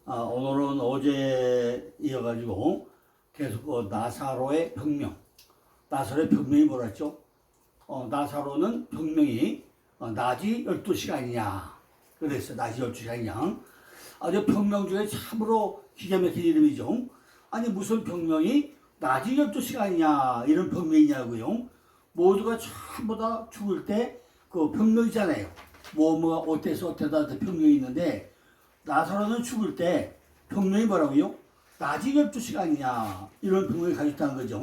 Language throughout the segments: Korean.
오늘은 어제 이어가지고 계속 나사로의 병명. 나사로의 병명이 뭐랬죠? 나사로는 병명이 낮이 12시간이냐. 그랬어요. 낮이 12시간이냐. 아주 병명 중에 참으로 기가 막힌 이름이죠. 아니, 무슨 병명이 낮이 12시간이냐. 이런 병명이냐고요. 모두가 전부 다 죽을 때 그 병명이잖아요. 뭐가 어때서 어때다 병명이 있는데, 나사로는 죽을 때 병명이 뭐라고요? 낮이 12시간이냐. 이런 병명을 가지고 있다는 거죠.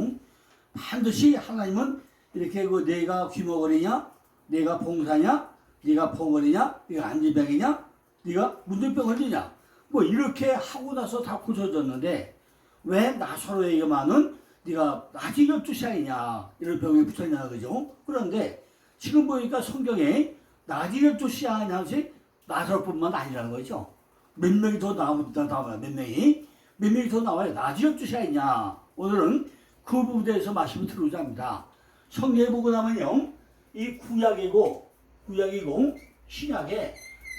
반드시 하나님은 이렇게 내가 귀머거리냐, 내가 봉사냐, 네가 봉거리냐, 네가 안진병이냐, 네가 문둥병 걸리냐, 뭐 이렇게 하고 나서 다 고쳐졌는데 왜 나사로에게만은 네가 낮이 12시간이냐 이런 병에 붙었냐는 거죠. 그런데 지금 보니까 성경에 낮이 12시간 하나씩 나사로뿐만 아니라는 거죠. 몇 명이 더 나와요. 몇 명이 더 나와요. 낮이 12시간이냐. 오늘은 그 부분에 대해서 말씀을 드리고자 합니다. 성경에 보고 나면요, 이 구약이고 신약에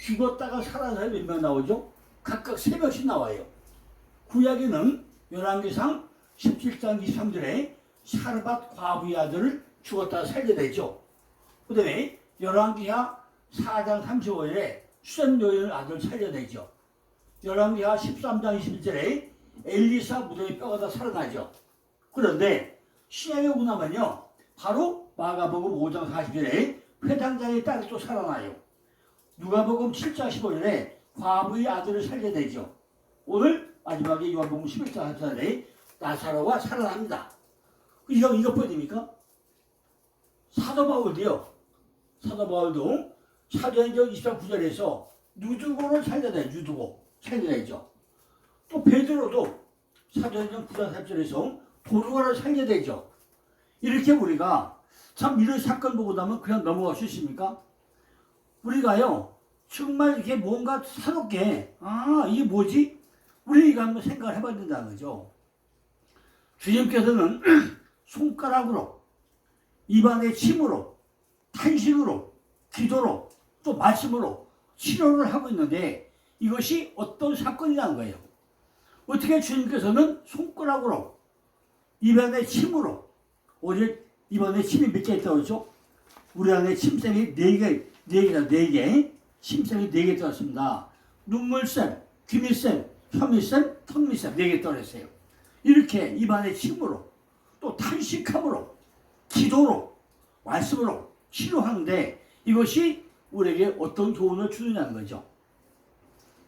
죽었다가 살아난 사람이 몇 명 나오죠? 각각 3명씩 나와요. 구약에는 열왕기상 17장 23절에 사르밧 과부의 아들을 죽었다가 살게 되죠. 그 다음에 열왕기하 4장 35절에 수렘 여인의 아들을 살게 되죠. 열왕기하 13장 21절에 엘리사 무덤에 뼈가 다 살아나죠. 그런데 신약에 오고 나면요, 바로 마가복음 5장 40절에 회당장의 딸이 또 살아나요. 누가복음 7장 15절에 과부의 아들을 살게 되죠. 오늘 마지막에 요한복음 11장 14절에 나사로가 살아납니다. 이것 보입니까? 사도 바울도 사도행전 20장 9절에서 누두고를 살려내요. 살게 되죠. 또 베드로도 사도행전 9장 3절에서 도루가를 살게 되죠. 이렇게 우리가 참 이런 사건 보고 나면 그냥 넘어갈 수 있습니까? 우리가요, 정말 이렇게 뭔가 새롭게, 이게 뭐지? 우리가 한번 생각을 해봐야 된다는 거죠. 주님께서는 손가락으로, 입안에 침으로, 탄식으로, 기도로, 또 말씀으로 치료를 하고 있는데 이것이 어떤 사건이라는 거예요. 어떻게 주님께서는 손가락으로, 입안에 침으로, 어제 입안에 침이 몇 개 있다고 그러죠? 우리 안에 침샘이 4개, 침샘이 4개 들었습니다. 눈물샘, 귀밑샘, 혀밑샘, 턱밑샘 4개 떨어졌어요. 이렇게 입안에 침으로, 또 탄식함으로, 기도로, 말씀으로 치료하는데 이것이 우리에게 어떤 교훈을 주느냐는 거죠.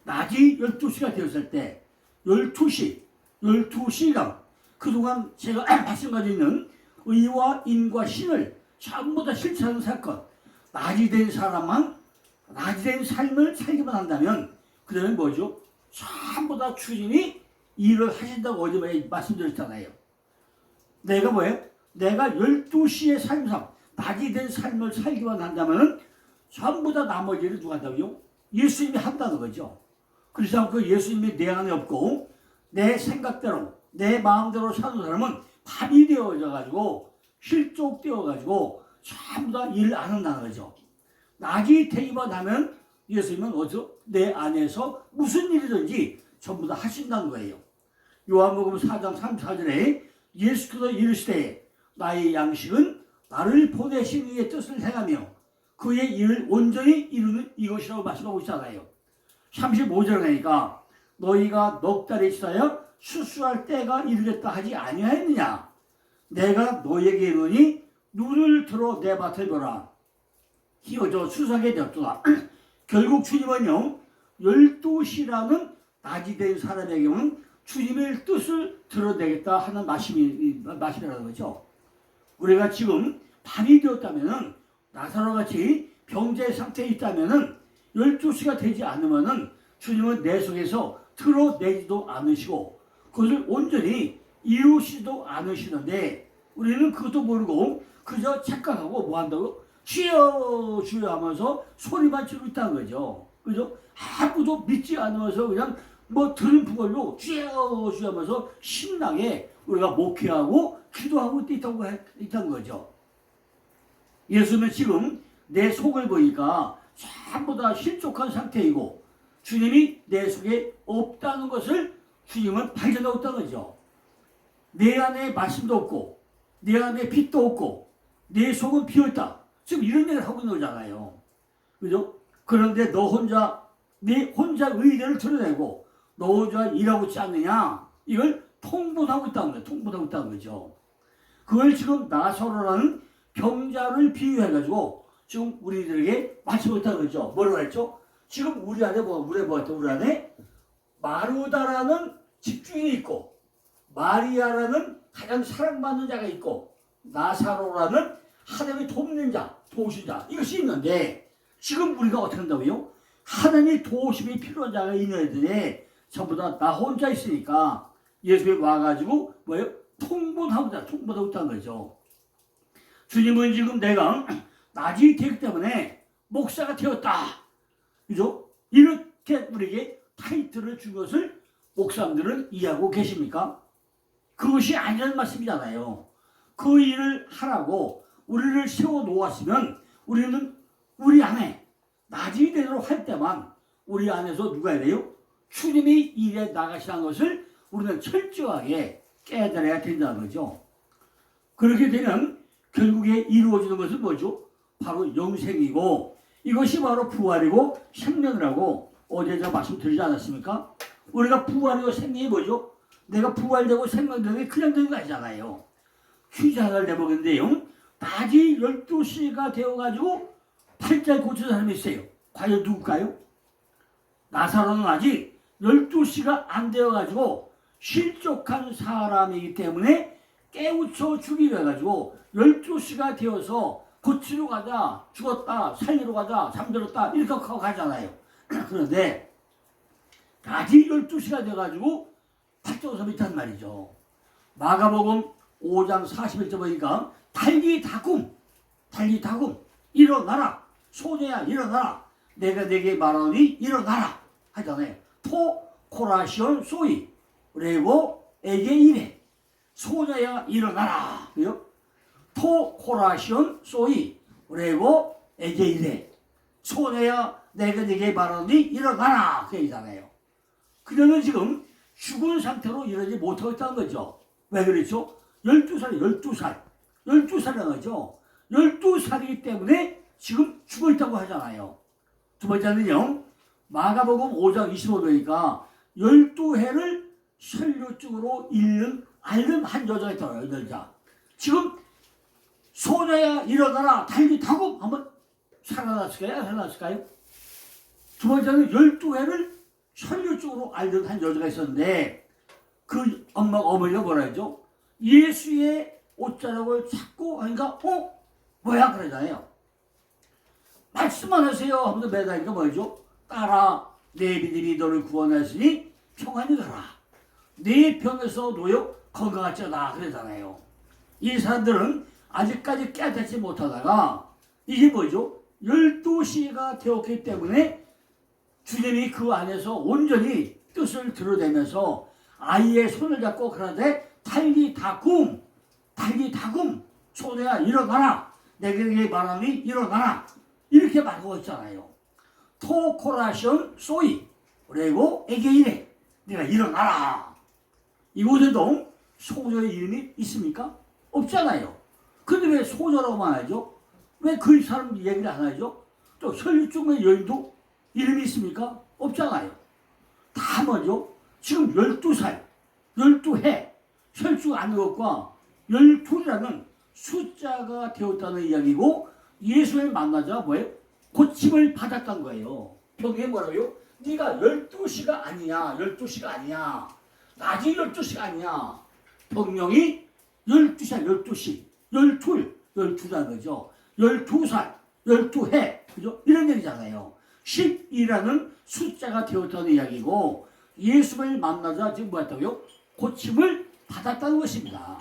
낮이 12시가 되었을 때 12시간 그동안 제가 말씀가지고 있는 의와 인과 신을 전부 다 실천하는 사건, 낮이 된 사람만 낮이 된 삶을 살기만 한다면 그러면 뭐죠? 전부 다 주님이 일을 하신다고 어제 말씀드렸잖아요. 내가 뭐예요? 내가 12시의 삶상 낮이 된 삶을 살기만 한다면 전부 다 나머지를 누가 한다고요? 예수님이 한다는 거죠. 그렇지 않고 예수님이 내 안에 없고 내 생각대로 내 마음대로 사는 사람은 밥이 되어져 가지고 실족되어 가지고 전부 다 일 안 한다는 거죠. 낮이 되기만 하면 예수님은 어디서 내 안에서 무슨 일이든지 전부 다 하신다는 거예요. 요한복음 4장 34절에 예수께서 이르시되 나의 양식은 나를 보내신 이의 뜻을 행하며 그의 일을 온전히 이루는 이것이라고 말씀하고 있잖아요. 35절에 보니까 너희가 넉 달이 지나야 수수할 때가 이르겠다 하지 아니하였느냐. 내가 너희에게 이르니 눈을 들어 내 밭을 보라. 희어져 수사하게 되었도다. 결국 주님은요, 12시라는 낮이 된 사람에게는 주님의 뜻을 드러내겠다 하는 말씀이라는 거죠. 우리가 지금 밤이 되었다면은 나사로 같이 병재 상태에 있다면은 12시가 되지 않으면은 주님은 내 속에서 드러내지도 않으시고 그것을 온전히 이루시지도 않으시는데 우리는 그것도 모르고 그저 착각하고 뭐 한다고? 주여 주여 하면서 소리만 지르고 있다는 거죠. 그죠? 아무도 믿지 않으면서 그냥 뭐 들은 걸로 주여 주여 하면서 신나게 우리가 목회하고 기도하고 있다는 거죠. 예수는 지금 내 속을 보니까 전부 다 실족한 상태이고 주님이 내 속에 없다는 것을 주님은 발견하고 있다는 거죠. 내 안에 말씀도 없고 내 안에 빛도 없고 내 속은 비었다. 지금 이런 얘기를 하고 있는 거잖아요. 그죠? 그런데 너 혼자 네 혼자 의뢰를 드러내고 너 혼자 일하고 있지 않느냐? 이걸 통보하고 있다는 거예요. 통보하고 있다는 거죠. 그걸 지금 나사로라는 병자를 비유해가지고 지금 우리들에게 말씀하고 있다는 거죠. 뭐라고 했죠? 지금 우리 안에 우리 안에 마르다라는 집주인이 있고 마리아라는 가장 사랑받는 자가 있고 나사로라는 하나님이 돕는 자, 도우신 자 이것이 있는데 지금 우리가 어떻게 한다고요? 하나님이 도우심이 필요한 자가 있는 애들이 전부 다 나 혼자 있으니까 예수에 와가지고 뭐예요? 통보하고 있다는 거죠. 주님은 지금 내가 낮이 되기 때문에 목사가 되었다. 그죠? 이렇게 우리에게 타이틀을 준 것을 목사님들은 이해하고 계십니까? 그것이 아니라는 말씀이잖아요. 그 일을 하라고 우리를 세워 놓았으면 우리는 우리 안에 낮이 되도록 할 때만 우리 안에서 누가 해야 돼요? 주님이 일에 나가시는 것을 우리는 철저하게 깨달아야 된다는 거죠. 그렇게 되면 결국에 이루어지는 것은 뭐죠? 바로 영생이고 이것이 바로 부활이고 생명이라고 어제 제가 말씀드리지 않았습니까? 우리가 부활이고 생명이 뭐죠? 내가 부활되고 생명되는 게 그냥 되는 거 아니잖아요. 퀴즈 하나를 내보겠는데요. 낮이 12시가 되어가지고 팔자에 꽂힌 사람이 있어요. 과연 누굴까요? 나사로는 아직 12시가 안 되어가지고 실족한 사람이기 때문에 깨우쳐 주기 위해 가지고 12시가 되어서 고치러 가자, 죽었다, 살리러 가자, 잠들었다 이렇게 하고 가잖아요. 그런데 아직 12시가 돼가지고 팔자웃음이 있단 말이죠. 마가복음 5장 41절 보니까 달기다굼 일어나라 소녀야 일어나라 내가 네게 말하노니 일어나라 하잖아요. 토 코라시온 소이 레고 에게 이래 소녀야 일어나라 그요? 토 코라시온 소이 레고 에게 이래 소녀야 내가 네게 말하노니 일어나라 그 얘기잖아요. 그녀는 지금 죽은 상태로 일어나지 못하고 있다는 거죠. 왜 그렇죠? 12살이라는 거죠. 12살이기 때문에 지금 죽어 있다고 하잖아요. 두 번째는요. 마가복음 5장 25절이니까 12해를 혈류증으로 앓는 한 여자가 있다고요. 여자. 지금 소녀야 일어나라 달기다굼 한번 살아났을까요? 두 번째는 12해를 혈류증으로 앓는 한 여자가 있었는데 그 어머니가 뭐라 했죠? 예수의 옷자락을 찾고 하니까 뭐야 그러잖아요. 말씀만 하세요 하면서 매달리니까 뭐죠? 따라 내 믿음이 너를 구원하시니 평안히 가라. 네 병에서 놓여 건강할지어다 그러잖아요. 이 사람들은 아직까지 깨닫지 못하다가 이게 뭐죠? 12시가 되었기 때문에 주님이 그 안에서 온전히 뜻을 드러내면서 아이의 손을 잡고 그러는데 달기다굼 소녀야 일어나라 내게 말하니 일어나라 이렇게 말하고 있잖아요. 토코라시온 소이 그리고 에게 이래 내가 일어나라. 이곳에도 소녀의 이름이 있습니까? 없잖아요. 근데 왜 소녀라고만 하죠? 왜 그 사람 얘기를 안 하죠? 또 혈류증의 여인도 이름이 있습니까? 없잖아요. 다 뭐죠? 지금 12살, 12해, 혈중 안 것과 12라는 숫자가 되었다는 이야기고 예수를 만나자 뭐예요? 고침을 받았던 거예요. 병에 뭐라고요? 네가 12시가 아니냐, 12시가 아니냐, 낮이 12시가 아니냐. 병명이 12살, 12시, 12라는 거죠. 12살, 12해, 그죠? 이런 얘기잖아요. 10이라는 숫자가 되었다는 이야기고 예수를 만나자 지금 뭐 했다고요? 고침을 받았다는 것입니다.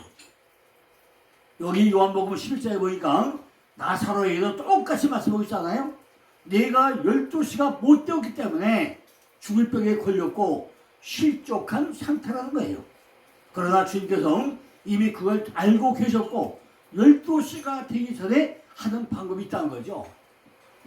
여기 요한복음 11장에 보니까 나사로에게도 똑같이 말씀하고 있잖아요. 내가 12시가 못 되었기 때문에 죽을 병에 걸렸고 실족한 상태라는 거예요. 그러나 주님께서 이미 그걸 알고 계셨고 12시가 되기 전에 하는 방법이 있다는 거죠.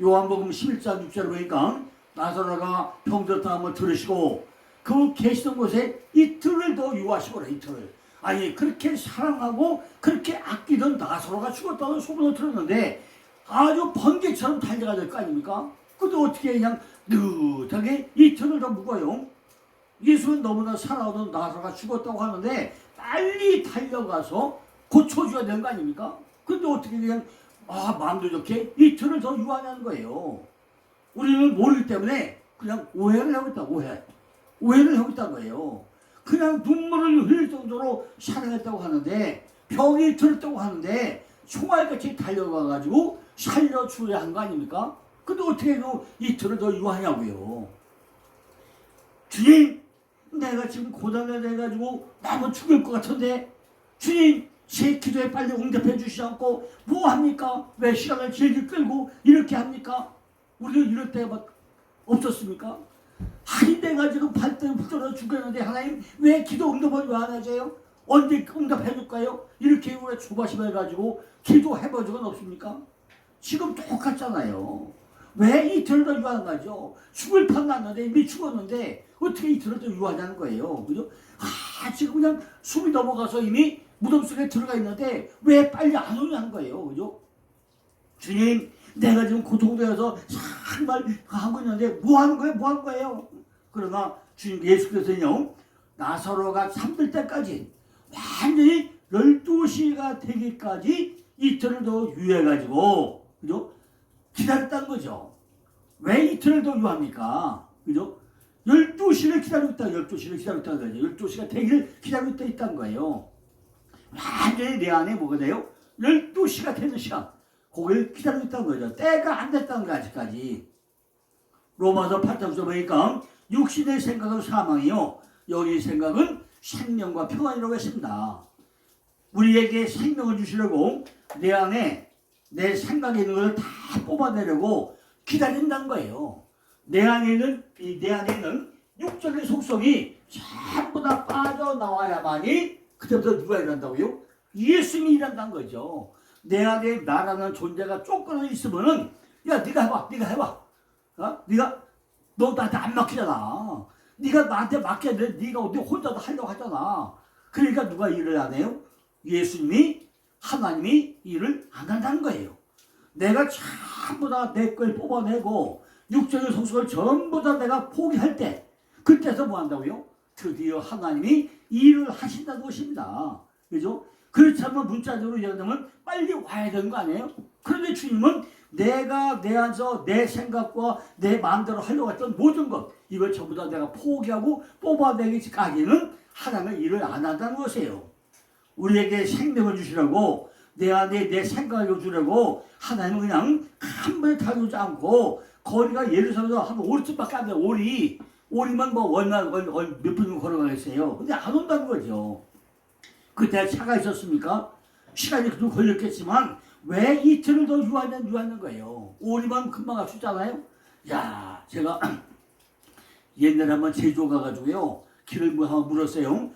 요한복음 11장 6절을 보니까 나사로가 병들었다 한번 들으시고 그 계시던 곳에 이틀을 더 유하시고라. 이틀을. 아니 그렇게 사랑하고 그렇게 아끼던 나사로가 죽었다는 소문을 들었는데 아주 번개처럼 달려가야 될 거 아닙니까? 근데 어떻게 그냥 느긋하게 이틀을 더 묵어요. 예수는 너무나 사랑하던 나사로가 죽었다고 하는데 빨리 달려가서 고쳐줘야 되는 거 아닙니까? 근데 어떻게 그냥 마음도 좋게 이틀을 더 유하냐는 거예요. 우리는 모르기 때문에 그냥 오해를 하고 있다. 오해를 하고 있다는 거예요. 그냥 눈물을 흘릴 정도로 사랑했다고 하는데 병이 들었다고 하는데 총알같이 달려가가지고 살려줘야 한 거 아닙니까? 근데 어떻게 그 이틀을 더 유하냐고요. 주님, 내가 지금 고단해가지고 너무 죽을 것 같은데 주님 제 기도에 빨리 응답해 주시지 않고 뭐 합니까? 왜 시간을 질질 끌고 이렇게 합니까? 우리도 이럴 때가 없었습니까? 아니 내가 지금 발등에 붙들어 죽겠는데 하나님 왜 기도 응답을 왜 안 하세요? 언제 응답해 줄까요? 이렇게 우리가 조바심 해가지고 기도해본 적은 없습니까? 지금 똑같잖아요. 왜 이틀을 더 유하는 거죠? 죽을 판 났는데 이미 죽었는데 어떻게 이틀을 더 유하냐는 거예요. 그죠? 지금 그냥 숨이 넘어가서 이미 무덤 속에 들어가 있는데 왜 빨리 안 오냐는 거예요. 그죠? 주님, 내가 지금 고통되어서 정말 하고 있는데 뭐 하는 거예요? 뭐 하는 거예요? 그러나 주님 예수께서는요, 나사로가 잠들 때까지 완전히 12시가 되기까지 이틀을 더 유해가지고, 그죠? 기다렸다는 거죠. 왜 이틀을 더 유합니까? 그죠? 12시를 기다리고 있다. 12시를 기다리고 있다는 거죠. 12시가 되기를 기다리고 있다는 거예요. 완전히 내 안에 뭐가 돼요? 12시가 되는 시간. 그걸 기다리고 있다는 거죠. 때가 안 됐다는 거 아직까지. 로마서 8장에서 보니까 육신의 생각은 사망이요. 영의 생각은 생명과 평안이라고 했습니다. 우리에게 생명을 주시려고 내 안에 내 생각에 있는 것을 다 뽑아내려고 기다린다는 거예요. 내 안에 있는 육적인 속성이 전부 다 빠져나와야만이 그때부터 누가 일한다고요? 예수님이 일한다는 거죠. 내 안에 나라는 존재가 쫓겨나 있으면은 야 네가 해봐. 너 나한테 안 맡기잖아. 네가 나한테 맡겨야 돼. 네가 혼자도 하려고 하잖아. 그러니까 누가 일을 안 해요? 예수님이 하나님이 일을 안 한다는 거예요. 내가 전부 다 내 걸 뽑아내고 육적인 속성을 전부 다 내가 포기할 때 그때서 뭐 한다고요? 드디어 하나님이 일을 하신다는 것입니다. 그죠? 그렇지 않으면 문자적으로 얘기하면 빨리 와야 되는 거 아니에요? 그런데 주님은 내가 내 안에서 내 생각과 내 마음대로 하려고 했던 모든 것 이걸 전부 다 내가 포기하고 뽑아내기까지는 하나님의 일을 안 한다는 것이에요. 우리에게 생명을 주시려고 내 안에 내 생각을 주려고 하나님은 그냥 한 번에 다루지 않고 거리가 예루살렘에서 한 5리쯤밖에 안 돼요. 오리면 뭐 얼마 몇 분이면 걸어가겠어요. 근데 안 온다는 거죠. 그때 차가 있었습니까? 시간이 좀 걸렸겠지만 왜 이틀을 더 유하는 거예요. 오리면 금방 갈 수 있잖아요. 야, 제가 옛날에 한번 제주 가가지고요 길을 한번 물었어요.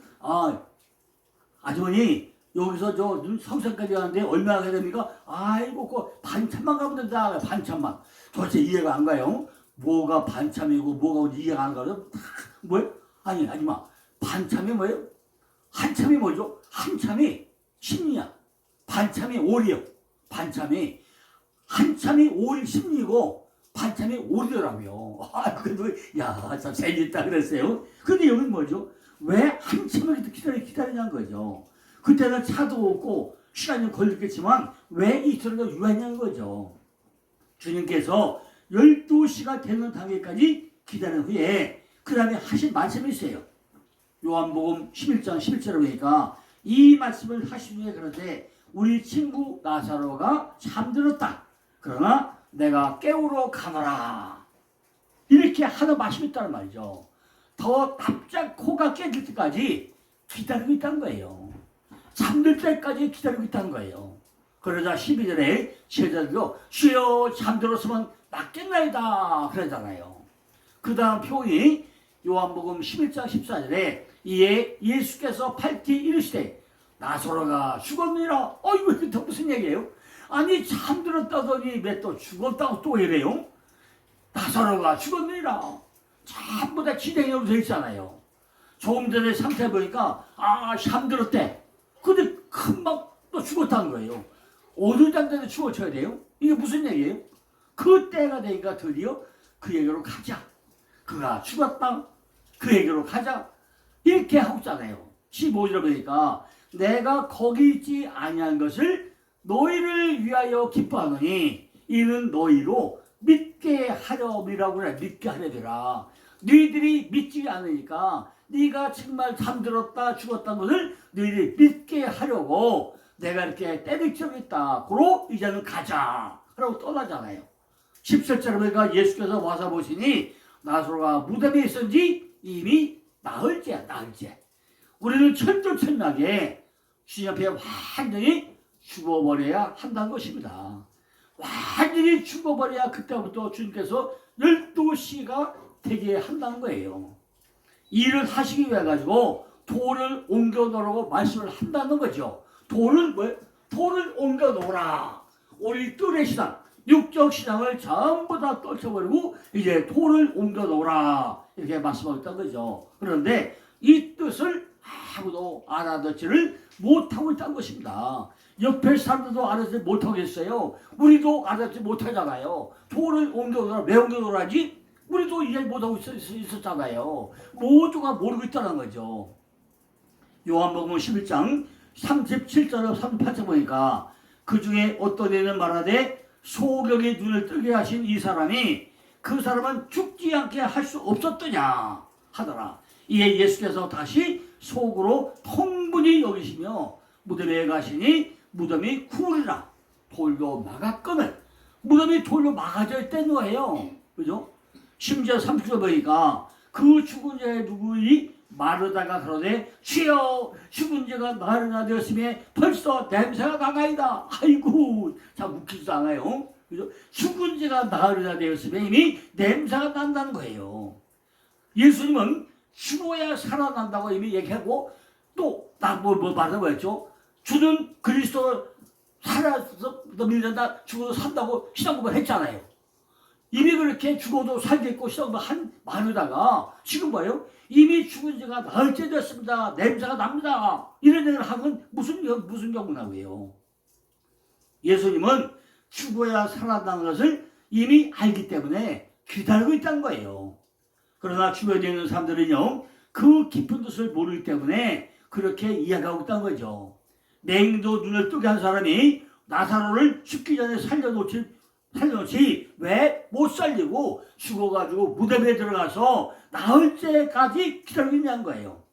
아주머니 여기서 저 성산까지 가는데 얼마나 가야 됩니까? 아이고 그 반참만 가면 된다. 반참만. 도대체 이해가 안 가요. 뭐가 반참이고 뭐가 이해가 안 가요. 뭐예요? 아니마. 반참이 뭐예요? 한참이 뭐죠? 한참이 심리야. 반참이 오리요. 한참이 오리 심리고 반참이 오리더라고요. 그래도 참 재밌다 그랬어요. 근데 여기는 뭐죠? 왜 한참을 기다리냐는 거죠. 그때는 차도 없고 시간이 걸렸겠지만 왜 이틀을 더 유하냐는 거죠. 주님께서 12시가 되는 단계까지 기다린 후에 그 다음에 하신 말씀이 있어요. 요한복음 11장 11절에 보니까 이 말씀을 하신 후에 그런데 우리 친구 나사로가 잠들었다. 그러나 내가 깨우러 가노라. 이렇게 하는 말씀이 있다는 말이죠. 더 납작 코가 깨질 때까지 기다리고 있다는 거예요. 잠들 때까지 기다리고 있다는 거예요. 그러자 12절에 제자들도 주여 잠들었으면 낫겠나이다 그러잖아요. 그 다음 표현이 요한복음 11장 14절에 이에 예수께서 팔티 이르시되 나사로가 죽었느니라. 이거 무슨 얘기예요? 아니 잠들었다더니 왜 또 죽었다고 또 이래요? 나사로가 죽었느니라. 전부 다 진행으로 돼 있잖아요. 조금 전에 상태 보니까 잠들었대. 근데 금방 또 죽었다는 거예요. 어느 단계에 죽어쳐야 돼요? 이게 무슨 얘기예요? 그 때가 되니까 드디어 그에게로 가자. 그가 죽었다. 그에게로 가자. 이렇게 하고 있잖아요. 15절에 보니까 내가 거기 있지 아니한 것을 너희를 위하여 기뻐하노니 이는 너희로 믿게 하려니라고 그래. 믿게 하려니라. 너희들이 믿지 않으니까 네가 정말 잠들었다 죽었다는 것을 너희들이 믿게 하려고 내가 이렇게 때리쳐 있다. 그러 이제는 가자. 라고 떠나잖아요. 17절에 보니까 예수께서 와서 보시니 나사로가 무덤에 있었는지 이미 나흘째야. 우리는 철두철미하게 주님 앞에 완전히 죽어버려야 한다는 것입니다. 완전히 죽어버려야 그때부터 주님께서 12시가 되게 한다는 거예요. 일을 하시기 위해 가지고 돌을 옮겨 놓으라고 말씀을 한다는 거죠. 돌을 옮겨 놓으라. 우리 뜰의 신앙, 육적 신앙을 전부 다 떨쳐버리고 이제 돌을 옮겨 놓으라. 이렇게 말씀하셨다는 거죠. 그런데 이 뜻을 아무도 알아듣지를 못하고 있다는 것입니다. 옆에 사람들도 알아듣지 못하겠어요. 우리도 알아듣지 못하잖아요. 돌을 옮겨 놓으라. 왜 옮겨 놓으라지? 우리도 이해 못하고 있었잖아요. 모두가 모르고 있다는 거죠. 요한복음 11장 37절에서 38절 보니까 그 중에 어떤 애는 말하되 소경의 눈을 뜨게 하신 이 사람이 그 사람은 죽지 않게 할 수 없었더냐 하더라. 이에 예수께서 다시 속으로 통분히 여기시며 무덤에 가시니 무덤이 굴이라 돌로 막았거늘. 무덤이 돌로 막아져 있다는 거예요. 그죠? 심지어 30절 보니까 그 죽은 자의 누구이 마르다가 그러되 주여 죽은 자가 나르나 되었음에 벌써 냄새가 나나이다. 아이고 참 웃기지도 않아요. 그죠? 죽은 자가 나르나 되었음에 이미 냄새가 난다는 거예요. 예수님은 죽어야 살아난다고 이미 얘기하고 또 말하고 했죠. 주는 그리스도 살아서 믿는다 죽어도 산다고 시작을 했잖아요. 이미 그렇게 죽어도 살겠고 시작을 한 마르다가 지금 봐요. 이미 죽은 지가 나흘째 됐습니다. 냄새가 납니다. 이런 얘기를 하면 무슨 경우나고요. 예수님은 죽어야 살아나는 것을 이미 알기 때문에 기다리고 있다는 거예요. 그러나 주변에 있는 사람들은요, 그 깊은 뜻을 모르기 때문에 그렇게 이야기하고 있다는 거죠. 맹도 눈을 뜨게 한 사람이 나사로를 죽기 전에 살려놓지 왜 못 살리고 죽어가지고 무덤에 들어가서 나흘째까지 기다리고 있냐는 거예요.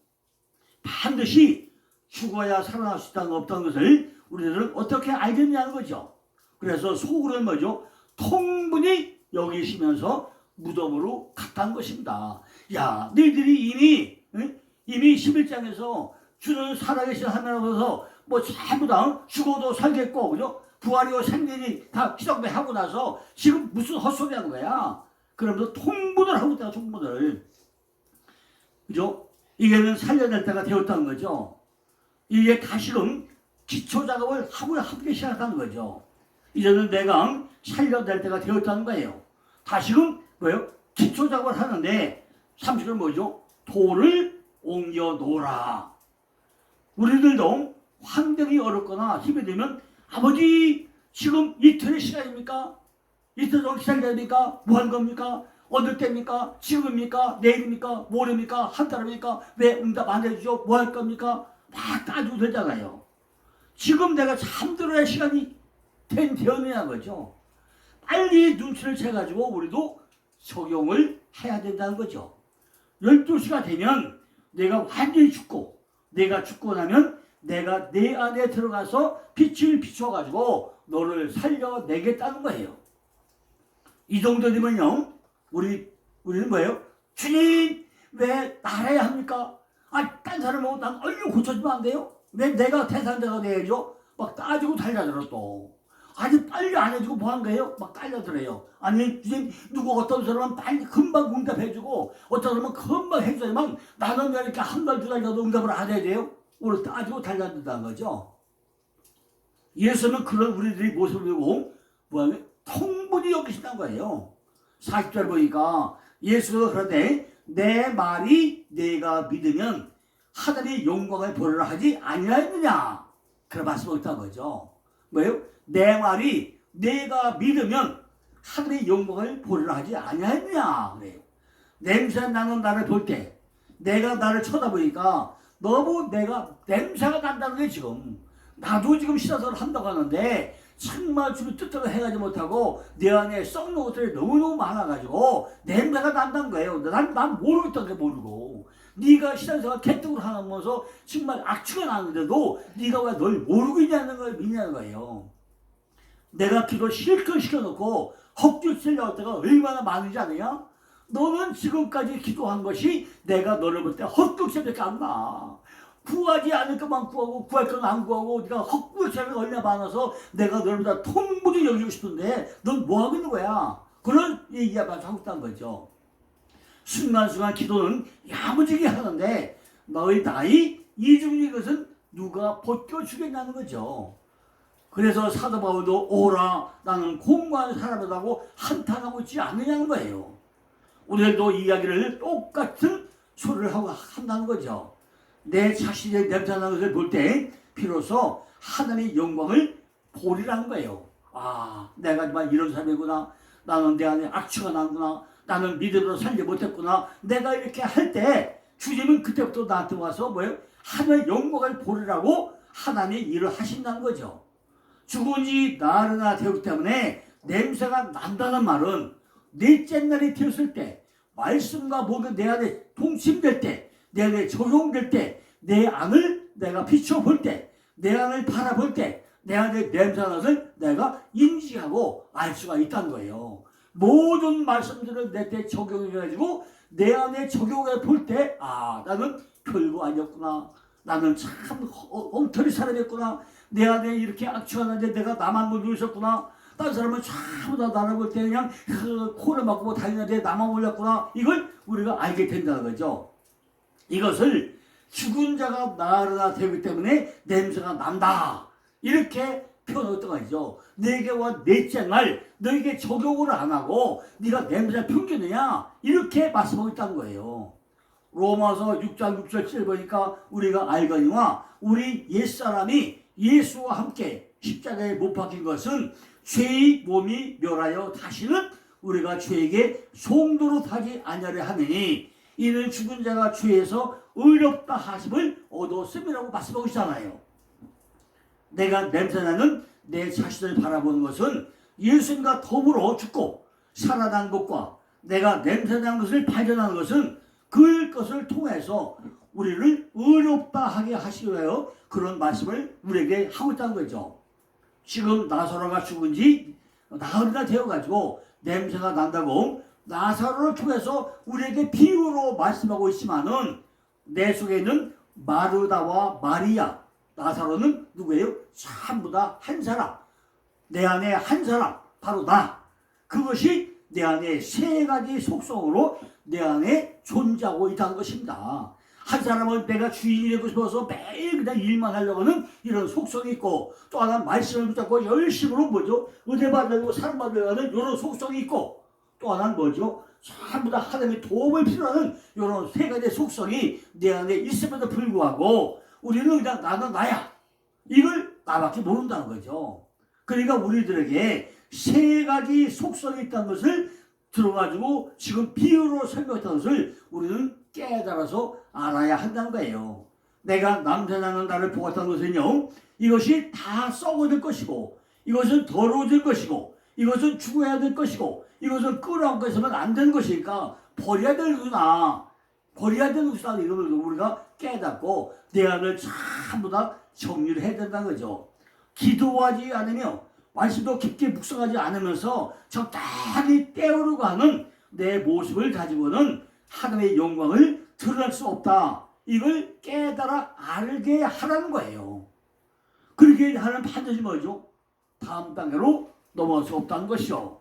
반드시 죽어야 살아날 수 있다는 없다는 것을 우리들은 어떻게 알겠냐는 거죠. 그래서 속으로는 뭐죠? 통분히 여기시면서 무덤으로 갔다는 것입니다. 야, 너희들이 이미 11장에서 주는 살아계신 하나님으로서 뭐 전부 다 죽어도 살겠고, 그죠? 부활이고 생명이 다 시작하고 나서 지금 무슨 헛소리 하는 거야? 그러면서 통분을 하고 있다, 통분을. 그죠? 이게는 살려낼 때가 되었다는 거죠. 이게 다시금 기초 작업을 하기 시작하는 거죠. 이제는 내가 살려낼 때가 되었다는 거예요. 다시금 뭐예요? 기초 작업을 하는데 30절 뭐죠? 돌을 옮겨 놓으라. 우리들도 환경이 어렵거나 힘이 들면 아버지 지금 이틀의 시간입니까? 이틀 정도 기다려야 됩니까? 뭐 한 겁니까? 어느 때입니까? 지금입니까? 내일입니까? 모레입니까? 한 달입니까? 왜 응답 안 해주죠? 뭐 할 겁니까? 막 따지고 되잖아요. 지금 내가 잠들어야 시간이 되었느냐는 거죠. 빨리 눈치를 채가지고 우리도 적용을 해야 된다는 거죠. 12시가 되면 내가 완전히 죽고, 내가 죽고 나면 내가 내 안에 들어가서 빛을 비춰가지고 너를 살려내겠다는 거예요. 이 정도 되면요, 우리는 뭐예요? 주님, 왜 나라야 합니까? 딴 사람하고 난 얼른 고쳐주면 안 돼요? 왜 내가 대상자가 돼야죠? 막 따지고 달려들어 또. 아니, 빨리 안 해주고 뭐 한 거예요? 막 달려들어요. 아니, 주님, 어떤 사람은 빨리 금방 응답해주고, 어떤 사람은 금방 해줘야만 나는 왜 이렇게 한 달, 두 달 정도 응답을 안 해야 돼요? 오늘 따지고 달려든다는 거죠. 예수는 그런 우리들의 모습을 보고 뭐하면 통분히 여기신다는 거예요. 40절 보니까 예수가 그런데 내 말이 내가 믿으면 하늘의 영광을 보리라 하지 아니하였느냐, 그런 말씀을 했다는 거죠. 뭐예요? 내 말이 내가 믿으면 하늘의 영광을 보리라 하지 아니하였느냐 그래요. 냄새 나는 나를 볼 때 내가 나를 쳐다보니까 너무 내가 냄새가 난다는 게 지금 나도 지금 시사설을 한다고 하는데 정말 주변 뜻대로 해가지 못하고 내 안에 썩는 것들이 너무너무 많아가지고 냄새가 난다는 거예요. 난 모르겠다는 게 모르고 네가 시사설을 개떡으로 하면서 정말 악취가 나는데도 네가 왜 널 모르고 있냐는 걸 믿냐는 거예요. 내가 기도 실컷 시켜놓고 헛기술 나올 때가 얼마나 많은지 아느냐? 너는 지금까지 기도한 것이 내가 너를 볼 때 헛격세밖에 안 나. 구하지 않을 것만 구하고 구할 건 안 구하고 네가 헛격세가 얼마나 많아서 내가 너를 다 통분히 여기고 싶은데 넌 뭐 하고 있는 거야? 그런 얘기가 하고 있다는 거죠. 순간순간 기도는 야무지게 하는데 너의 나이 이중인 것은 누가 벗겨주겠냐는 거죠. 그래서 사도 바울도 오라 나는 공고한 사람이라고 한탄하고 있지 않느냐는 거예요. 우리들도 이야기를 똑같은 소리를 하고 한다는 거죠. 내 자신의 냄새나는 것을 볼 때 비로소 하나님의 영광을 보리라는 거예요. 아, 내가 정말 이런 사람이구나. 나는 내 안에 악취가 나구나. 나는 믿음으로 살지 못했구나. 내가 이렇게 할 때 주님은 그때부터 나한테 와서 뭐예요? 하나님의 영광을 보리라고 하나님이 일을 하신다는 거죠. 죽은 지 나흘이나 되었기 때문에 냄새가 난다는 말은 넷째 날이 되었을 때 말씀과 목이 내 안에 동침될 때, 내 안에 적용될 때, 내 안을 내가 비춰볼 때, 내 안을 바라볼 때, 내 안에 냄새가 나서 내가 인지하고 알 수가 있다는 거예요. 모든 말씀들을 내 때 적용해가지고 내 안에 적용해 볼 때, 아, 나는 별거 아니었구나. 나는 참 엉터리 사람이었구나. 내 안에 이렇게 악취가 나는데 내가 나만 몰고 있었구나. 다른 사람은 전부 다 나를 볼 때 그냥 코를 막고 다니는데 나만 몰랐구나. 이걸 우리가 알게 된다는 거죠. 이것을 죽은 자가 나으나 되기 때문에 냄새가 난다. 이렇게 표현했던 거죠. 내게 와 넷째 날 너에게 적용을 안 하고 네가 냄새를 풍기느냐. 이렇게 말씀하고 있다는 거예요. 로마서 6장 6절 7절 보니까 우리가 알거니와 우리 옛사람이 예수와 함께 십자가에 못 박힌 것은 죄의 몸이 멸하여 다시는 우리가 죄에게 송도로 타지 아니하려 하느니 이는 죽은 자가 죄에서 의롭다 하심을 얻었음이라고 말씀하고 있잖아요. 내가 냄새나는 내 자신을 바라보는 것은 예수님과 더불어 죽고 살아난 것과 내가 냄새나는 것을 발견하는 것은 그것을 통해서 우리를 의롭다 하게 하시기 위하여 그런 말씀을 우리에게 하고 있다는 거죠. 지금 나사로가 죽은 지 나흘이나 되어가지고 냄새가 난다고 나사로를 통해서 우리에게 비유로 말씀하고 있지만은 내 속에 있는 마르다와 마리아, 나사로는 누구예요? 전부 다 한 사람. 내 안에 한 사람, 바로 나. 그것이 내 안에 세 가지 속성으로 내 안에 존재하고 있다는 것입니다. 한 사람은 내가 주인이 되고 싶어서 매일 그냥 일만 하려고 하는 이런 속성이 있고, 또 하나는 말씀을 붙잡고 열심으로 뭐죠? 은혜 받으려고 사람 받으려고 하는 이런 속성이 있고, 또 하나는 뭐죠? 전부 다 하나님의 도움을 필요하는 이런 세 가지 속성이 내 안에 있음에도 불구하고 우리는 그냥 나는 나야. 이걸 나밖에 모른다는 거죠. 그러니까 우리들에게 세 가지 속성이 있다는 것을 들어가지고 지금 비유로 설명했다는 것을 우리는 깨달아서 알아야 한다는 거예요. 내가 남자나는 나를 보았다는 것은요, 이것이 다 썩어질 것이고, 이것은 더러워질 것이고, 이것은 죽어야 될 것이고, 이것은 끌어안고 있으면 안 되는 것이니까 버려야 되는구나. 버려야 되는 것이다. 이걸 우리가 깨닫고 내 안을 전부 다 정리를 해야 된다는 거죠. 기도하지 않으며 말씀도 깊게 묵상하지 않으면서 적당히 때우려고 하는 내 모습을 가지고는 하나님의 영광을 드러낼 수 없다. 이걸 깨달아 알게 하라는 거예요. 그렇게 하는 반드시 뭐죠? 다음 단계로 넘어갈 수 없다는 것이죠.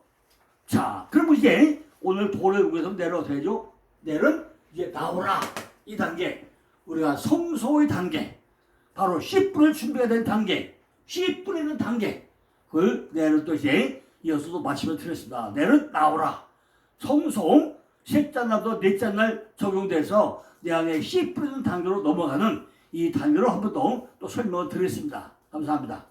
자, 그럼 이제 오늘 도를 위해서 내려 어떻게 하죠? 내는 이제 나오라. 이 단계. 우리가 성소의 단계. 바로 10분을 준비해야 되는 단계. 씨 뿌리는 단계. 그걸 내일은 또 이제 이어서도 마치면 드렸습니다. 내일은 나오라. 성송 셋째 날부터 넷째 날 적용돼서 내 안에 씨 뿌리는 단계로 넘어가는 이 단계로 한 번 더 또 설명을 드리겠습니다. 감사합니다.